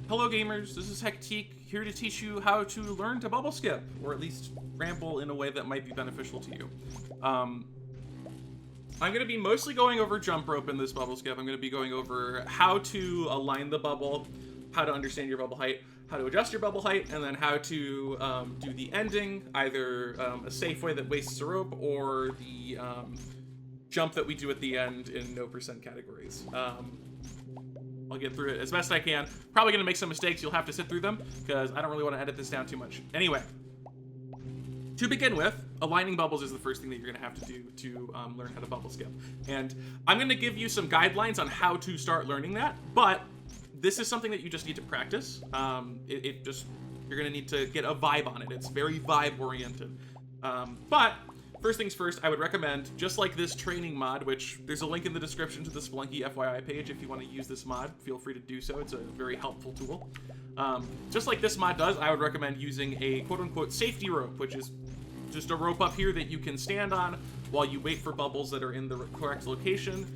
Hello gamers, this is Hectique, here to teach you how to learn to bubble skip, or at least ramble in a way that might be beneficial to you. I'm going to be mostly going over jump rope in this bubble skip. I'm going to be going over how to align the bubble, how to understand your bubble height, how to adjust your bubble height, and then how to do the ending, either a safe way that wastes a rope, or the jump that we do at the end in no percent categories. I'll get through it as best I can. Probably going to make some mistakes. You'll have to sit through them because I don't really want to edit this down too much. Anyway, to begin with, aligning bubbles is the first thing that you're going to have to do to learn how to bubble skip. And I'm going to give you some guidelines on how to start learning that, but this is something that you just need to practice. You're going to need to get a vibe on it. It's very vibe oriented. But first things first, I would recommend, just like this training mod, which there's a link in the description to the Spelunky FYI page. If you want to use this mod, feel free to do so. It's a very helpful tool. Just like this mod does, I would recommend using a quote-unquote safety rope, which is just a rope up here that you can stand on while you wait for bubbles that are in the correct location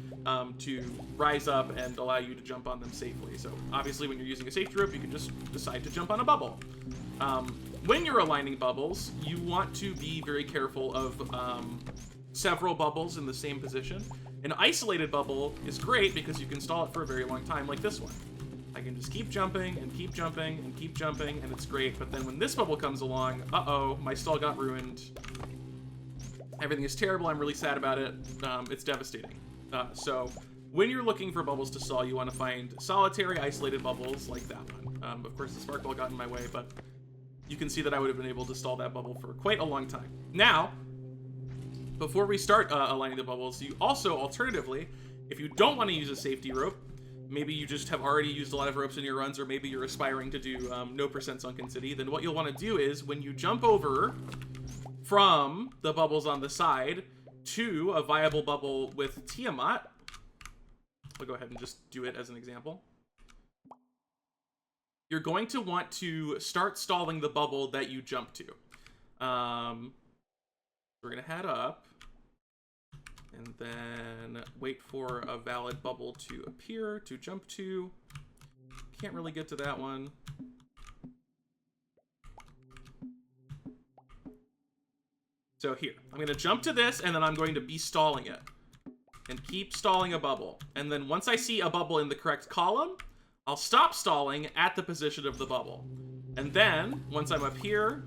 to rise up and allow you to jump on them safely. So obviously when you're using a safety rope, you can just decide to jump on a bubble. When you're aligning bubbles, you want to be very careful of several bubbles in the same position. An isolated bubble is great because you can stall it for a very long time, like this one. I can just keep jumping and keep jumping and keep jumping, and it's great. But then when this bubble comes along, uh-oh, my stall got ruined. Everything is terrible. I'm really sad about it. It's devastating. So when you're looking for bubbles to stall, you want to find solitary isolated bubbles like that one. Of course, the spark ball got in my way, but you can see that I would have been able to stall that bubble for quite a long time. Now, before we start aligning the bubbles, you also, alternatively, if you don't want to use a safety rope, maybe you just have already used a lot of ropes in your runs, or maybe you're aspiring to do no percent sunken city, then what you'll want to do is when you jump over from the bubbles on the side to a viable bubble with Tiamat, I'll go ahead and just do it as an example. You're going to want to start stalling the bubble that you jump to. We're going to head up and then wait for a valid bubble to appear to jump to. Can't really get to that one. So here, I'm going to jump to this, and then I'm going to be stalling it. And keep stalling a bubble. And then once I see a bubble in the correct column, I'll stop stalling at the position of the bubble. And then, once I'm up here,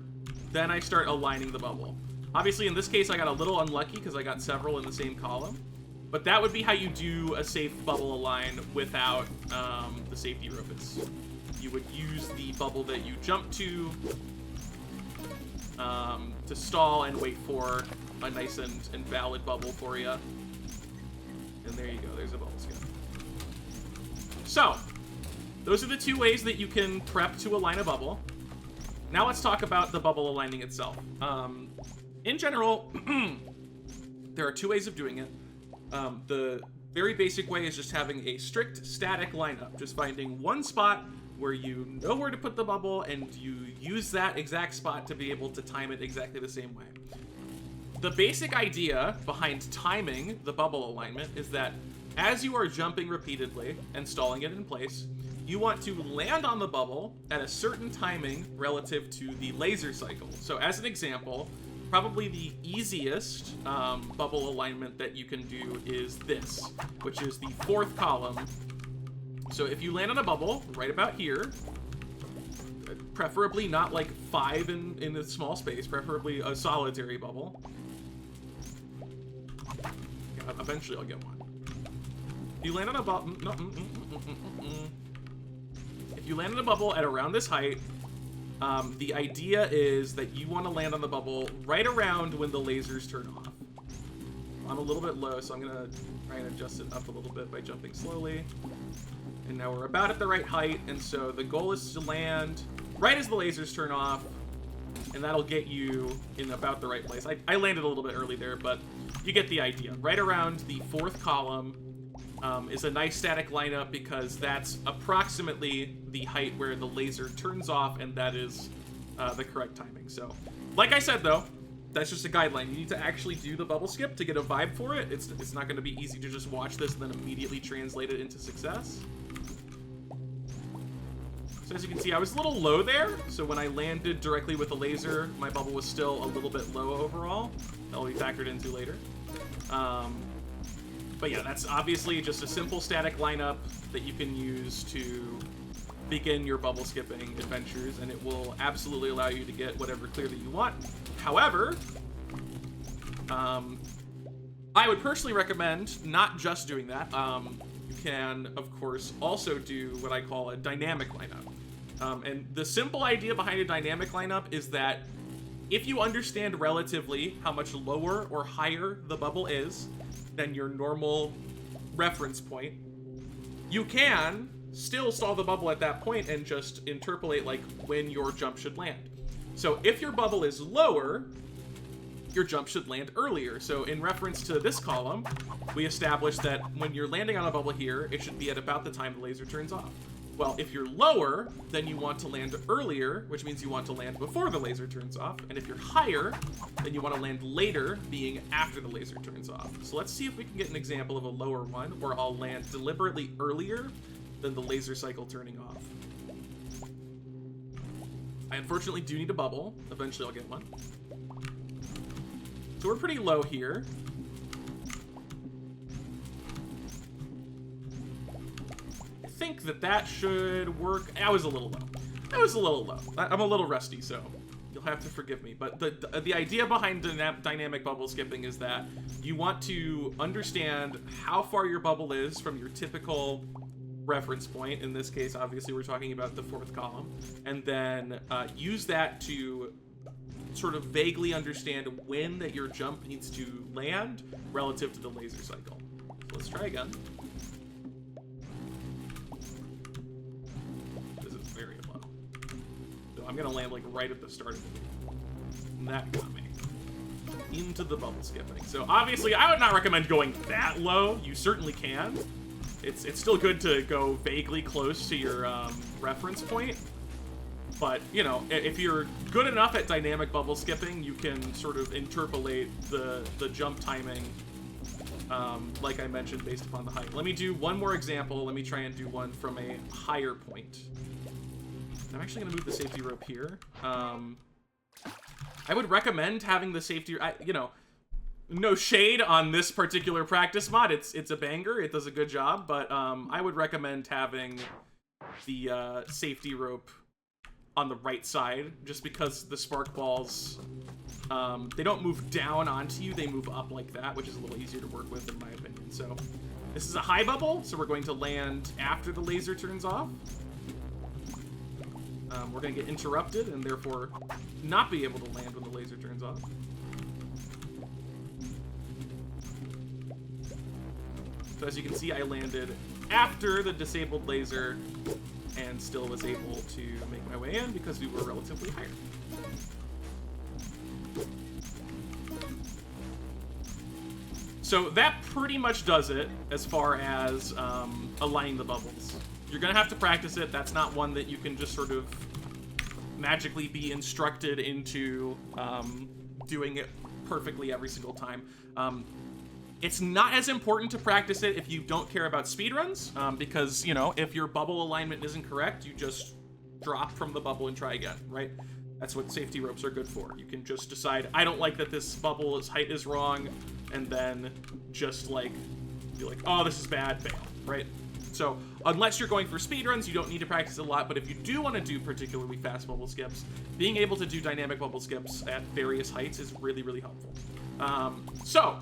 then I start aligning the bubble. Obviously, in this case, I got a little unlucky because I got several in the same column. But that would be how you do a safe bubble align without the safety rope. You would use the bubble that you jump to stall and wait for a nice and valid bubble for you. And there you go, there's a bubble skip. So, those are the two ways that you can prep to align a bubble. Now let's talk about the bubble aligning itself. In general, there are two ways of doing it. The very basic way is just having a strict static lineup, just finding one spot where you know where to put the bubble and you use that exact spot to be able to time it exactly the same way. The basic idea behind timing the bubble alignment is that as you are jumping repeatedly and stalling it in place, you want to land on the bubble at a certain timing relative to the laser cycle. So as an example, probably the easiest bubble alignment that you can do is this, which is the fourth column. So if you land on a bubble right about here, preferably not like 5 in a small space, preferably a solitary bubble. Yeah, eventually I'll get one. If you land on a bubble, if you land on a bubble at around this height, the idea is that you want to land on the bubble right around when the lasers turn off. I'm a little bit low, so I'm gonna try and adjust it up a little bit by jumping slowly. And now we're about at the right height, and so the goal is to land right as the lasers turn off, and that'll get you in about the right place. I landed a little bit early there, but you get the idea. Right around the fourth column is a nice static lineup because that's approximately the height where the laser turns off, and that is the correct timing. So, like I said though, that's just a guideline. You need to actually do the bubble skip to get a vibe for it. It's not going to be easy to just watch this and then immediately translate it into success. So as you can see, I was a little low there. So when I landed directly with a laser, my bubble was still a little bit low overall. That'll be factored into later. But yeah, that's obviously just a simple static lineup that you can use to begin your bubble skipping adventures, and it will absolutely allow you to get whatever clear that you want. However, I would personally recommend not just doing that. You can, of course, also do what I call a dynamic lineup. And the simple idea behind a dynamic lineup is that if you understand relatively how much lower or higher the bubble is than your normal reference point, you can still stall the bubble at that point and just interpolate like when your jump should land. So if your bubble is lower, your jump should land earlier. So in reference to this column, we established that when you're landing on a bubble here, it should be at about the time the laser turns off. Well, if you're lower, then you want to land earlier, which means you want to land before the laser turns off. And if you're higher, then you want to land later, being after the laser turns off. So let's see if we can get an example of a lower one where I'll land deliberately earlier than the laser cycle turning off. I unfortunately do need a bubble. Eventually I'll get one. So we're pretty low here. I think that should work. I was a little low. I was a little low. I'm a little rusty, so you'll have to forgive me. But the idea behind dynamic bubble skipping is that you want to understand how far your bubble is from your typical reference point. In this case, obviously, we're talking about the fourth column. And then use that to sort of vaguely understand when that your jump needs to land relative to the laser cycle. So let's try again. This is very low. So I'm gonna land like right at the start of it. And that got me into the bubble skipping. So obviously I would not recommend going that low. You certainly can. It's still good to go vaguely close to your reference point. But, you know, if you're good enough at dynamic bubble skipping, you can sort of interpolate the jump timing, like I mentioned, based upon the height. Let me do one more example. Let me try and do one from a higher point. I'm actually going to move the safety rope here. I would recommend having the safety... you know, no shade on this particular practice mod. It's a banger. It does a good job. But I would recommend having the safety rope on the right side, just because the spark balls, they don't move down onto you, they move up like that, which is a little easier to work with in my opinion. So this is a high bubble, so we're going to land after the laser turns off. We're going to get interrupted and therefore not be able to land when the laser turns off. So as you can see, I landed after the disabled laser and still was able to make my way in because we were relatively higher. So that pretty much does it as far as aligning the bubbles. You're gonna have to practice it. That's not one that you can just sort of magically be instructed into doing it perfectly every single time. It's not as important to practice it if you don't care about speedruns, because, you know, if your bubble alignment isn't correct, you just drop from the bubble and try again, right? That's what safety ropes are good for. You can just decide, I don't like that this bubble's height is wrong, and then just, like, be like, oh, this is bad, bail, right? So, unless you're going for speedruns, you don't need to practice a lot, but if you do want to do particularly fast bubble skips, being able to do dynamic bubble skips at various heights is really, really helpful. So,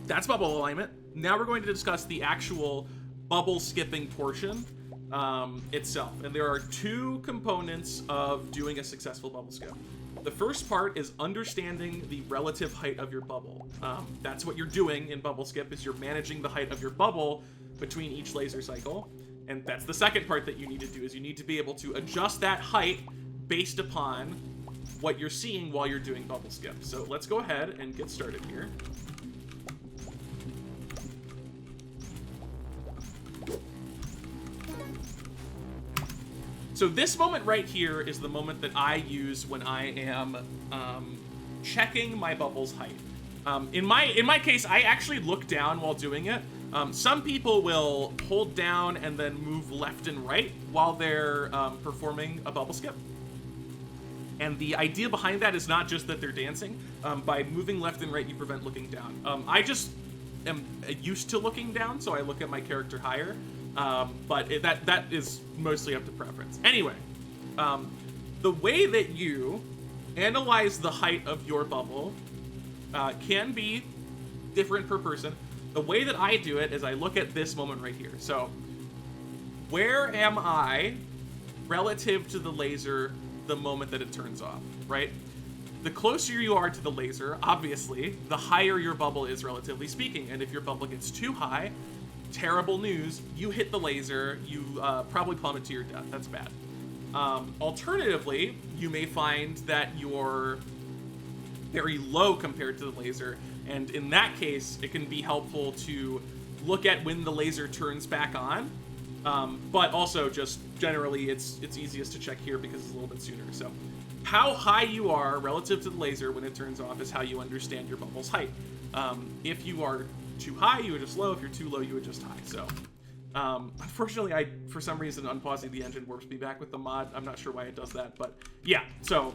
that's bubble alignment. Now we're going to discuss the actual bubble skipping portion itself. And there are two components of doing a successful bubble skip. The first part is understanding the relative height of your bubble. That's what you're doing in bubble skip, is you're managing the height of your bubble between each laser cycle. And that's the second part that you need to do, is you need to be able to adjust that height based upon what you're seeing while you're doing bubble skip. So let's go ahead and get started here. So this moment right here is the moment that I use when I am checking my bubble's height. In my case, I actually look down while doing it, Some people will hold down and then move left and right while they're performing a bubble skip. And the idea behind that is not just that they're dancing. By moving left and right, you prevent looking down. I just am used to looking down, so I look at my character higher. But that is mostly up to preference. Anyway, the way that you analyze the height of your bubble can be different per person. The way that I do it is I look at this moment right here. So, where am I relative to the laser the moment that it turns off, right? The closer you are to the laser, obviously, the higher your bubble is, relatively speaking. And if your bubble gets too high, terrible news, you hit the laser, you probably plummet to your death. That's bad. Alternatively, you may find that you're very low compared to the laser, and in that case, it can be helpful to look at when the laser turns back on, but also just generally it's easiest to check here because it's a little bit sooner. So how high you are relative to the laser when it turns off is how you understand your bubble's height. If you are too high, you adjust low. If you're too low, you adjust high. So unfortunately, for some reason, unpausing the engine warps me back with the mod. I'm not sure why it does that, but yeah, so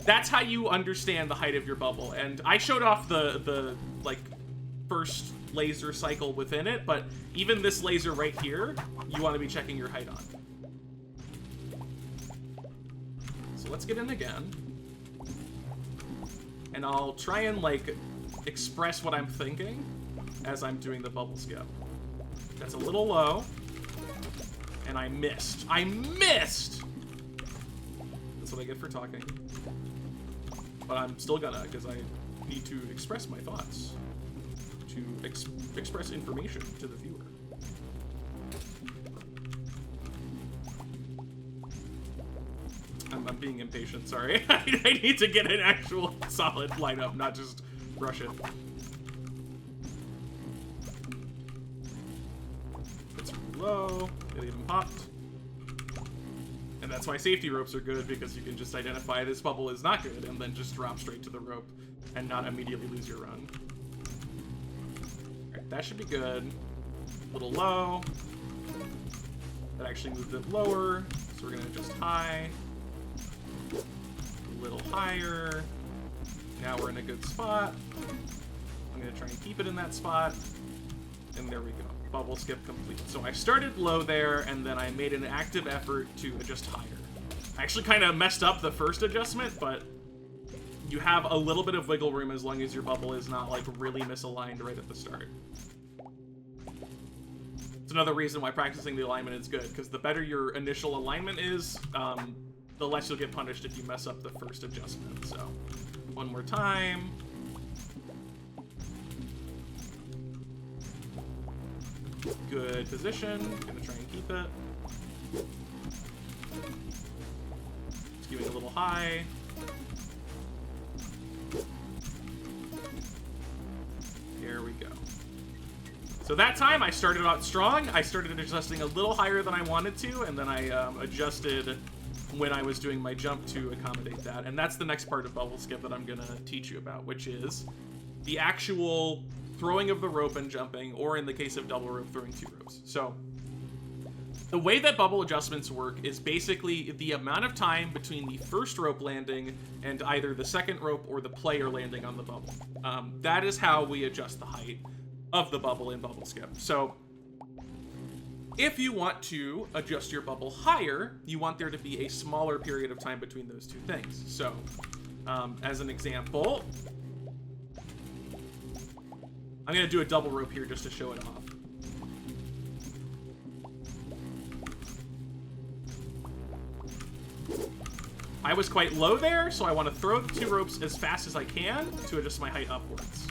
that's how you understand the height of your bubble. And I showed off the like first laser cycle within it, but even this laser right here, you want to be checking your height on. So let's get in again. And I'll try and like express what I'm thinking as I'm doing the bubble skip. That's a little low. And I missed. I missed! That's what I get for talking. But I'm still gonna, because I need to express my thoughts. To express information to the viewer. I'm being impatient, sorry. I need to get an actual solid lineup, not just rush it. It's low, it even popped. And that's why safety ropes are good, because you can just identify this bubble is not good and then just drop straight to the rope and not immediately lose your run. Alright, that should be good. A little low. That actually moved it lower, so we're gonna adjust high. A little higher. Now we're in a good spot. I'm gonna try and keep it in that spot. And there we go. Bubble skip complete. So I started low there, and then I made an active effort to adjust higher. I actually kind of messed up the first adjustment, but you have a little bit of wiggle room as long as your bubble is not like really misaligned right at the start. It's another reason why practicing the alignment is good, because the better your initial alignment is, the less you'll get punished if you mess up the first adjustment. So, one more time. Good position. Gonna try and keep it. Skewing a little high. Here we go. So that time I started out strong. I started adjusting a little higher than I wanted to, and then I adjusted when I was doing my jump to accommodate that. And that's the next part of bubble skip that I'm gonna teach you about, which is the actual throwing of the rope and jumping, or in the case of double rope, throwing 2 ropes. So the way that bubble adjustments work is basically the amount of time between the first rope landing and either the second rope or the player landing on the bubble. That is how we adjust the height of the bubble in bubble skip. So if you want to adjust your bubble higher, you want there to be a smaller period of time between those two things. So as an example, I'm going to do a double rope here just to show it off. I was quite low there, so I want to throw the 2 ropes as fast as I can to adjust my height upwards.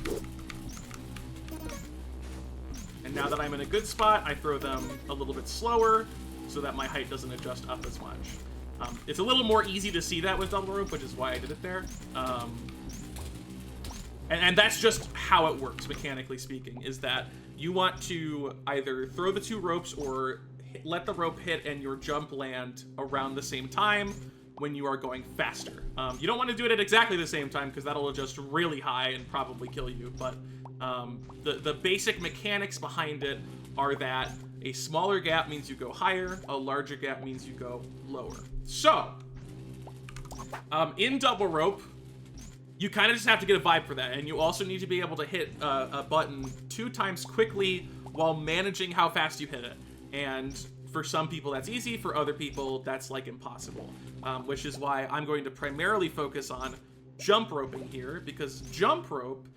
And now that I'm in a good spot, I throw them a little bit slower so that my height doesn't adjust up as much. It's a little more easy to see that with double rope, which is why I did it there. And that's just how it works, mechanically speaking, is that you want to either throw the 2 ropes or let the rope hit and your jump land around the same time when you are going faster. You don't want to do it at exactly the same time, because that'll adjust really high and probably kill you, but The basic mechanics behind it are that a smaller gap means you go higher, a larger gap means you go lower. So, in double rope, you kind of just have to get a vibe for that, and you also need to be able to hit a button 2 times quickly while managing how fast you hit it. And for some people that's easy, for other people that's like impossible, which is why I'm going to primarily focus on jump roping here, because jump rope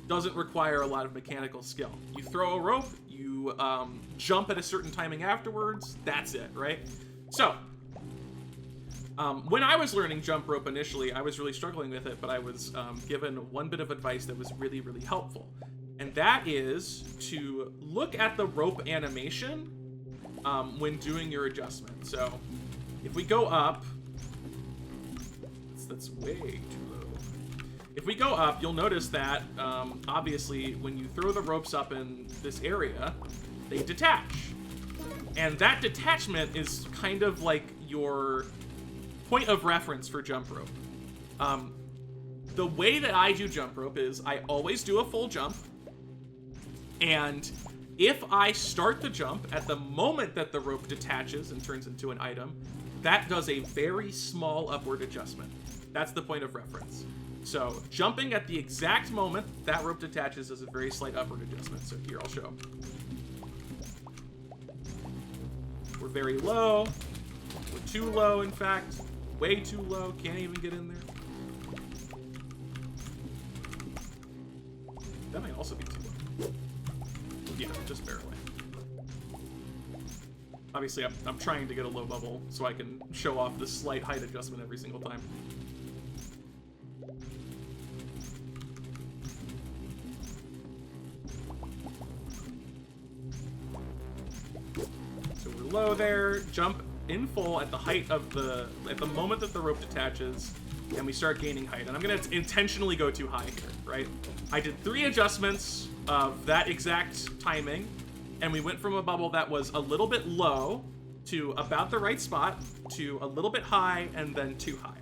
doesn't require a lot of mechanical skill. You throw a rope, you jump at a certain timing afterwards, that's it, right? So, when I was learning jump rope initially, I was really struggling with it, but I was given one bit of advice that was really, really helpful. And that is to look at the rope animation when doing your adjustment. So, if we go up, that's way too low. If we go up, you'll notice that, obviously, when you throw the ropes up in this area, they detach. And that detachment is kind of like your point of reference for jump rope. The way that I do jump rope is I always do a full jump, and if I start the jump at the moment that the rope detaches and turns into an item, that does a very small upward adjustment. That's the point of reference. So jumping at the exact moment that rope detaches is a very slight upward adjustment. So here, I'll show. We're very low. We're too low, in fact. Way too low. Can't even get in there. That might also be too low. Yeah, just barely. Obviously, I'm trying to get a low bubble so I can show off the slight height adjustment every single time. So we're low there, jump in full at the height of at the moment that the rope detaches, and we start gaining height. And I'm gonna intentionally go too high here, right? I did 3 adjustments of that exact timing, and we went from a bubble that was a little bit low to about the right spot to a little bit high and then too high.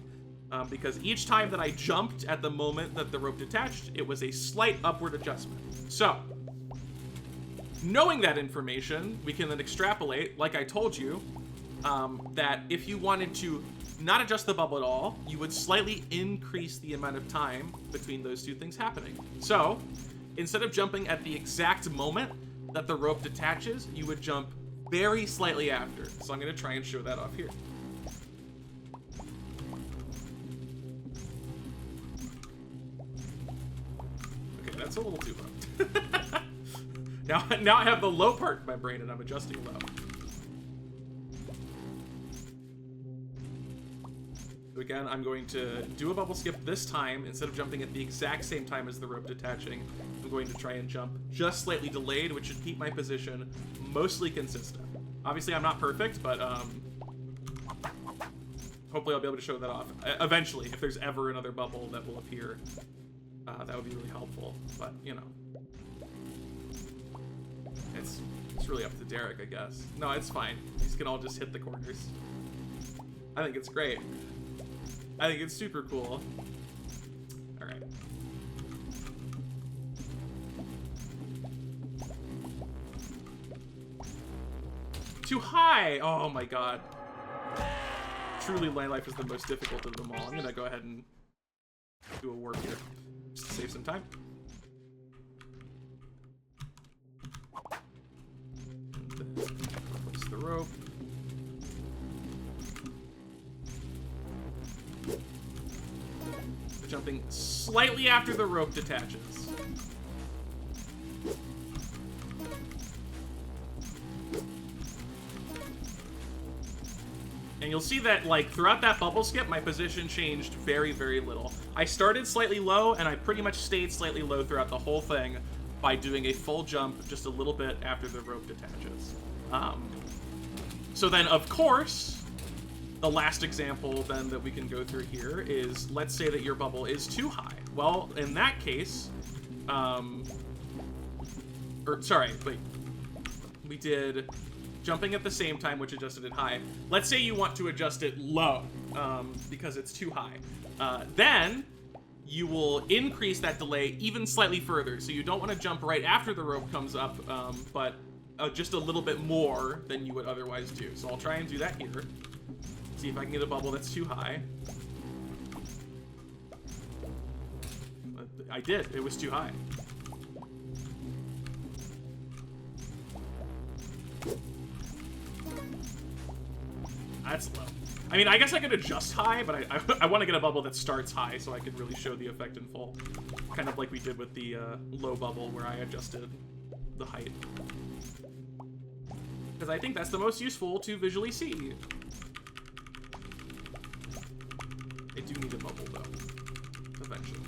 Because each time that I jumped at the moment that the rope detached, it was a slight upward adjustment. So, knowing that information, we can then extrapolate, like I told you, that if you wanted to not adjust the bubble at all, you would slightly increase the amount of time between those 2 things happening. So, instead of jumping at the exact moment that the rope detaches, you would jump very slightly after. So I'm going to try and show that off here. Okay, that's a little too low. Now I have the low part in my brain and I'm adjusting low. So again, I'm going to do a bubble skip this time. Instead of jumping at the exact same time as the rope detaching, I'm going to try and jump just slightly delayed, which should keep my position mostly consistent. Obviously, I'm not perfect, but hopefully I'll be able to show that off. Eventually, if there's ever another bubble that will appear, that would be really helpful. But, you know, it's really up to Derek, I guess. No, it's fine. These can all just hit the corners. I think it's great. I think it's super cool. All right. Too high! Oh my god. Truly, my life is the most difficult of them all. I'm gonna go ahead and do a warp here, just to save some time. And then replace the rope. Jumping slightly after the rope detaches. And you'll see that, like, throughout that bubble skip, my position changed very, very little. I started slightly low, and I pretty much stayed slightly low throughout the whole thing by doing a full jump just a little bit after the rope detaches. So then, of course, the last example then that we can go through here is, let's say that your bubble is too high. Well, in that case, we did jumping at the same time, which adjusted it high. Let's say you want to adjust it low, because it's too high. Then you will increase that delay even slightly further. So you don't want to jump right after the rope comes up, but just a little bit more than you would otherwise do. So I'll try and do that here. See if I can get a bubble that's too high. I did. It was too high. That's low. I mean, I guess I could adjust high, but I want to get a bubble that starts high so I can really show the effect in full. Kind of like we did with the low bubble where I adjusted the height. Because I think that's the most useful to visually see. I do need a bubble, though, eventually.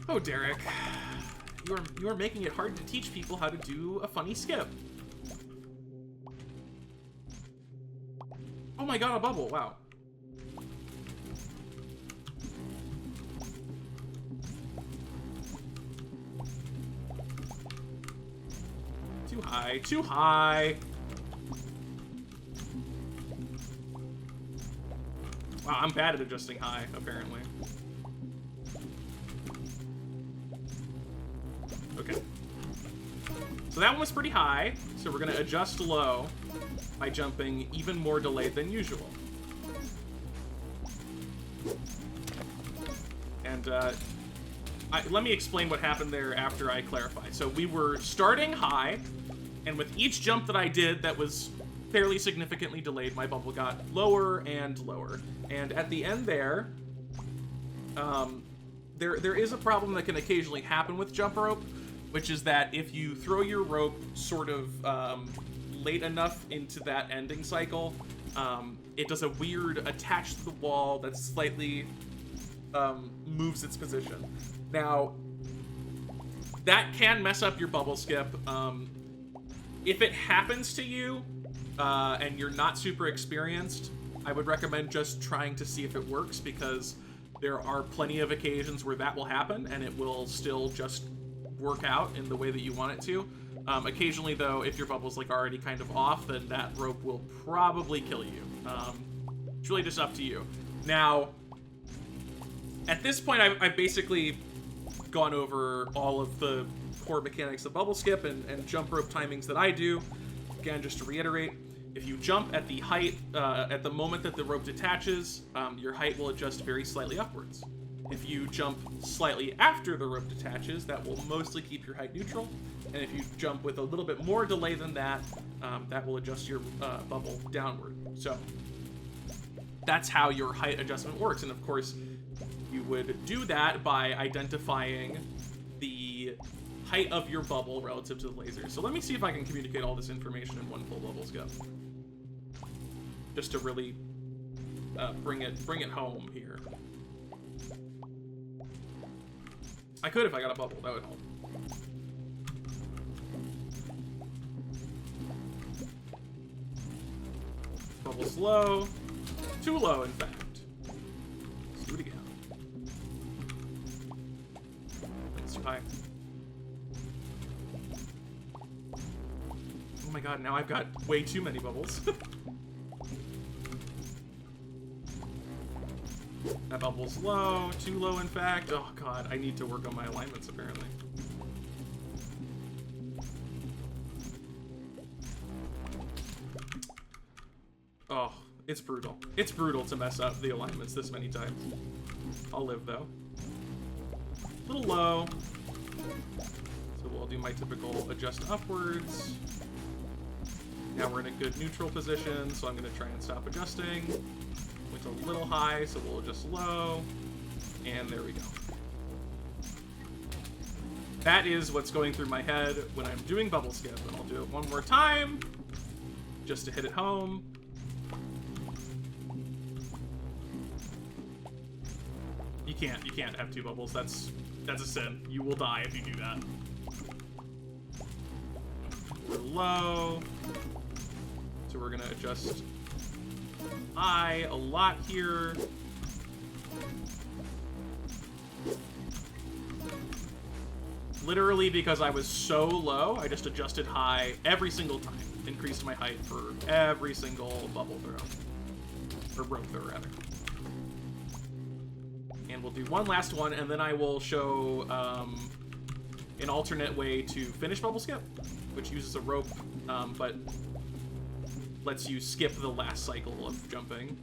Oh, Derek. You are making it hard to teach people how to do a funny skip. Oh my god, a bubble. Wow. Too high. Too high. Wow, I'm bad at adjusting high, apparently. Okay. So that one was pretty high, so we're going to adjust low by jumping even more delayed than usual. And let me explain what happened there after I clarify. So we were starting high, and with each jump that I did that was fairly significantly delayed, my bubble got lower and lower. And at the end there, there is a problem that can occasionally happen with jump rope, which is that if you throw your rope sort of late enough into that ending cycle, it does a weird attach to the wall that slightly moves its position. Now, that can mess up your bubble skip. If it happens to you and you're not super experienced, I would recommend just trying to see if it works, because there are plenty of occasions where that will happen and it will still just work out in the way that you want it to. Occasionally, though, if your bubble's like already kind of off, then that rope will probably kill you. It's really just up to you. Now, at this point, I've basically gone over all of the core mechanics of bubble skip and jump rope timings that I do. Again, just to reiterate, if you jump at the height, at the moment that the rope detaches, your height will adjust very slightly upwards. If you jump slightly after the rope detaches, that will mostly keep your height neutral. And if you jump with a little bit more delay than that, that will adjust your bubble downward. So that's how your height adjustment works. And of course, you would do that by identifying the height of your bubble relative to the laser. So let me see if I can communicate all this information in one full bubble skip, just to really bring it home here. I could if I got a bubble, that would help. Bubble's low. Too low, in fact. Let's do it again. It's too high. Oh my god, now I've got way too many bubbles. That bubble's low. Too low, in fact. Oh god, I need to work on my alignments, apparently. Oh, it's brutal. It's brutal to mess up the alignments this many times. I'll live, though. A little low. So we'll do my typical adjust upwards. Now we're in a good neutral position, so I'm going to try and stop adjusting. Went a little high, so we'll adjust low. And there we go. That is what's going through my head when I'm doing bubble skip. And I'll do it one more time, just to hit it home. You can't have two bubbles. That's a sin. You will die if you do that. We're low. So we're gonna adjust high a lot here. Literally because I was so low, I just adjusted high every single time. Increased my height for every single bubble throw. Or rope, though, rather. And we'll do one last one, and then I will show an alternate way to finish bubble skip, which uses a rope, but lets you skip the last cycle of jumping.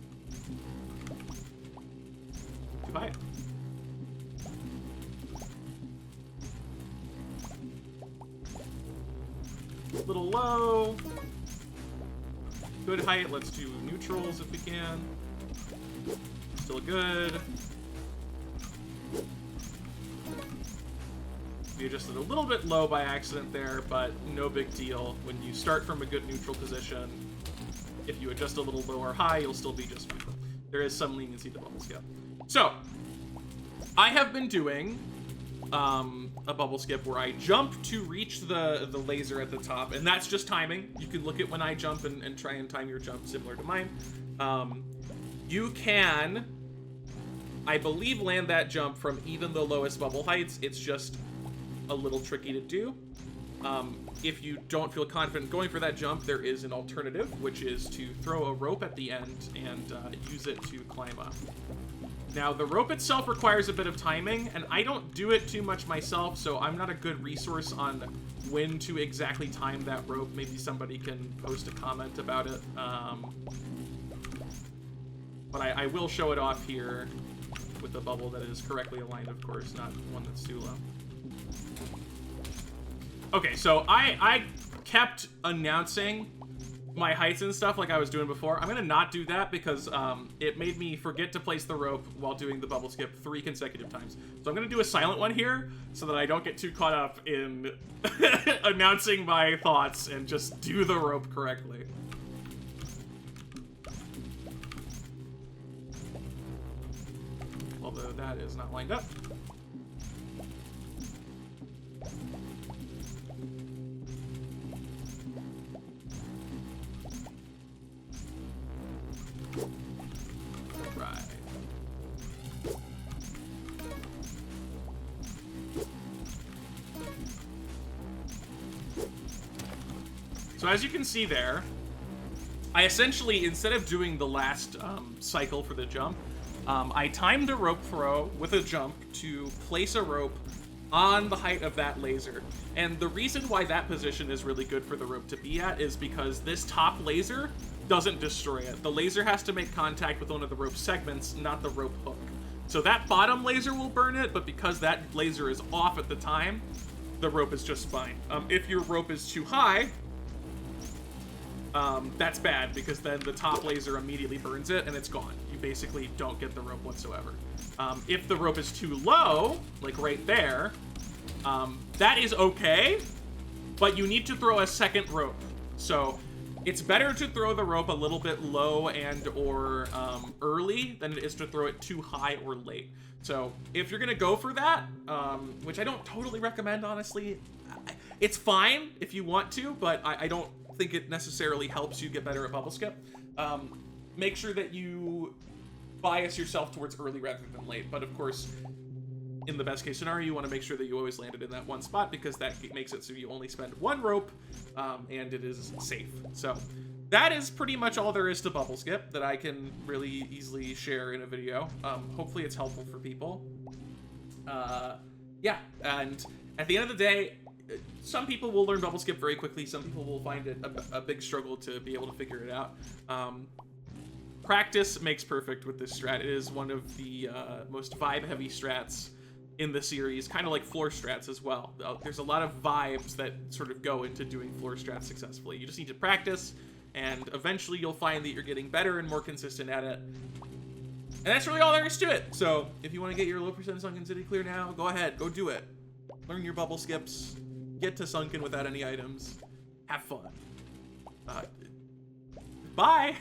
Too high. A little low. Good height. Let's do neutrals if we can. Still good. We adjusted a little bit low by accident there, but no big deal. When you start from a good neutral position, if you adjust a little low or high, you'll still be just neutral. There is some leniency to bubble skip. So, I have been doing a bubble skip where I jump to reach the laser at the top, and that's just timing. You can look at when I jump and try and time your jump similar to mine. You can, I believe, land that jump from even the lowest bubble heights. It's just a little tricky to do. If you don't feel confident going for that jump, there is an alternative, which is to throw a rope at the end and use it to climb up. Now, the rope itself requires a bit of timing, and I don't do it too much myself, so I'm not a good resource on when to exactly time that rope. Maybe somebody can post a comment about it. But I will show it off here with a bubble that is correctly aligned, of course, not one that's too low. Okay, so I kept announcing my heights and stuff like I was doing before. I'm gonna not do that because it made me forget to place the rope while doing the bubble skip 3 consecutive times. So I'm gonna do a silent one here so that I don't get too caught up in announcing my thoughts and just do the rope correctly. Although that is not lined up. Right. So as you can see there, I essentially, instead of doing the last cycle for the jump, I timed a rope throw with a jump to place a rope on the height of that laser. And the reason why that position is really good for the rope to be at is because this top laser doesn't destroy it. The laser has to make contact with one of the rope segments, not the rope hook. So that bottom laser will burn it, but because that laser is off at the time, the rope is just fine. If your rope is too high, that's bad, because then the top laser immediately burns it and it's gone. You basically don't get the rope whatsoever. If the rope is too low, like right there, that is okay, but you need to throw a second rope. So it's better to throw the rope a little bit low and or early than it is to throw it too high or late. So if you're gonna go for that, which I don't totally recommend, honestly, it's fine if you want to, but I don't think it necessarily helps you get better at bubble skip. Make sure that you bias yourself towards early rather than late, but of course, in the best case scenario, you want to make sure that you always landed in that one spot, because that makes it so you only spend one rope, and it is safe. So that is pretty much all there is to bubble skip that I can really easily share in a video. Hopefully it's helpful for people. Yeah, and at the end of the day, some people will learn bubble skip very quickly. Some people will find it a big struggle to be able to figure it out. Practice makes perfect with this strat. It is one of the most vibe-heavy strats in the series, kind of like floor strats as well. There's a lot of vibes that sort of go into doing floor strats successfully. You just need to practice, and eventually you'll find that you're getting better and more consistent at it. And that's really all there is to it. So if you want to get your low percent sunken city clear now, go ahead, go do it. Learn your bubble skips, get to sunken without any items, have fun. Bye!